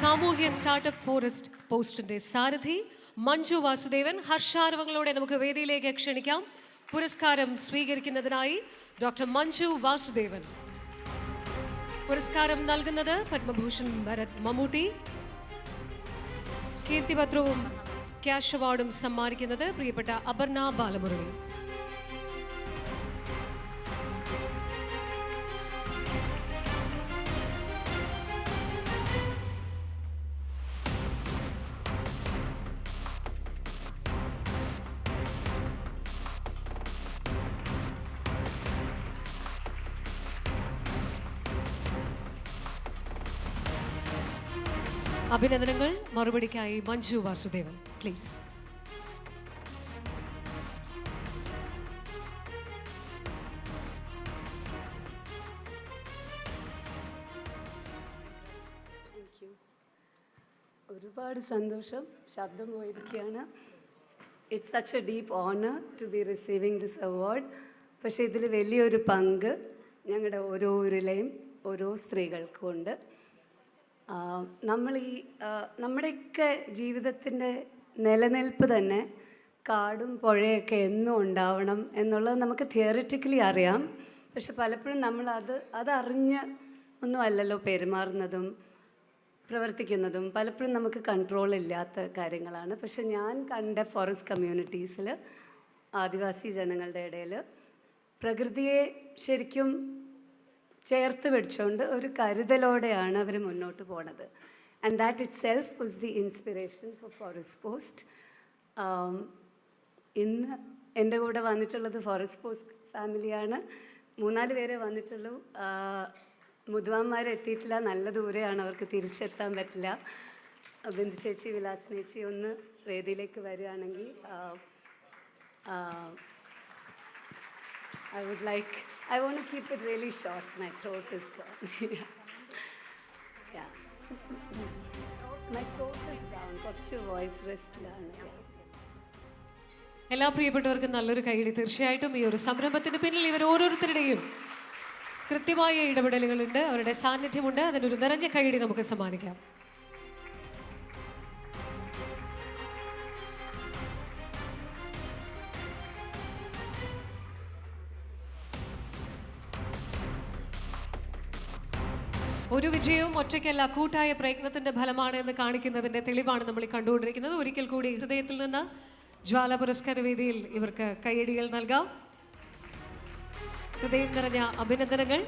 സാമൂഹ്യ startup forest പോസ്റ്റിന്റെ സാരഥി മഞ്ജു വാസുദേവൻ ഹർഷാരവങ്ങളോടെ നമുക്ക് വേദിയിലേക്ക് ക്ഷണിക്കാം. പുരസ്കാരം സ്വീകരിക്കുന്നതിനായി ഡോക്ടർ മഞ്ജു വാസുദേവൻ. പുരസ്കാരം നൽകുന്നത് പത്മഭൂഷൺ ഭരത് മമ്മൂട്ടി. കീർത്തിപത്രവും ക്യാഷ് അവാർഡും സമ്മാനിക്കുന്നത് പ്രിയപ്പെട്ട അപർണ ബാലമുരളി. അഭിനന്ദനങ്ങൾ. മറുപടിക്കായി മഞ്ജു വാസുദേവൻ പ്ലീസ്. ഒരുപാട് സന്തോഷം, ശബ്ദം പോയിരിക്കുകയാണ്. It's such a deep honour to be receiving this award. പക്ഷേ ഇതിൽ വലിയൊരു പങ്ക് ഞങ്ങളുടെ ഓരോരുടെയും ഓരോ സ്ത്രീകൾക്കും ഉണ്ട്. നമ്മുടെയൊക്കെ ജീവിതത്തിൻ്റെ നിലനിൽപ്പ് തന്നെ കാടും പുഴയൊക്കെ എന്നും ഉണ്ടാവണം എന്നുള്ളത് നമുക്ക് തിയറിറ്റിക്കലി അറിയാം. പക്ഷെ പലപ്പോഴും അതറിഞ്ഞ് ഒന്നും അല്ലല്ലോ പെരുമാറുന്നതും പ്രവർത്തിക്കുന്നതും. പലപ്പോഴും നമുക്ക് കൺട്രോൾ ഇല്ലാത്ത കാര്യങ്ങളാണ്. പക്ഷെ ഞാൻ കണ്ട ഫോറസ്റ്റ് കമ്മ്യൂണിറ്റീസിൽ, ആദിവാസി ജനങ്ങളുടെ ഇടയിൽ പ്രകൃതിയെ ശരിക്കും ചേർത്ത് വെച്ചുകൊണ്ട് ഒരു കരുതലോടെയാണ് അവർ മുന്നോട്ട് പോണത്. And that it self was the inspiration four forest post. ഇന്ന് എൻ്റെ കൂടെ വന്നിട്ടുള്ളത് ഫോറസ്റ്റ് പോസ്റ്റ് ഫാമിലിയാണ്. 3-4 പേരെ വന്നിട്ടുള്ളൂ. മുതുവാന്മാരെത്തിയിട്ടില്ല, നല്ല ദൂരെയാണ്, അവർക്ക് തിരിച്ചെത്താൻ പറ്റില്ല. ബിന്ദു ചേച്ചി, വിലാസ് ചേച്ചി ഒന്ന് വേദിയിലേക്ക് വരികയാണെങ്കിൽ I want to keep it really short. My throat is gone. Yeah. My throat is down. കുറച്ച് വോയിസ് റെസ്റ്റിലാണ്. എല്ലാ പ്രിയപ്പെട്ടവർക്കും നല്ലൊരു കൈയടി. തീർച്ചയായിട്ടും ഈ ഒരു സംരംഭത്തിന് പിന്നിൽ ഇവർ ഓരോരുത്തരുടെയും കൃത്യമായ ഇടപെടലുകളുണ്ട്, അവരുടെ സാന്നിധ്യമുണ്ട്. അതിനൊരു നിറഞ്ഞ കൈയടി നമുക്ക് സമ്മാനിക്കാം. ഒരു വിജയവും ഒറ്റയ്ക്കല്ല, കൂട്ടായ പ്രയത്നത്തിൻ്റെ ഫലമാണ് എന്ന് കാണിക്കുന്നതിൻ്റെ തെളിവാണ് നമ്മൾ കണ്ടുകൊണ്ടിരിക്കുന്നത്. ഒരിക്കൽ കൂടി ഹൃദയത്തിൽ നിന്ന് ജ്വാല പുരസ്കാര വേദിയിൽ ഇവർക്ക് കൈയടികൾ നൽകാം. ഹൃദയം നിറഞ്ഞ അഭിനന്ദനങ്ങൾ.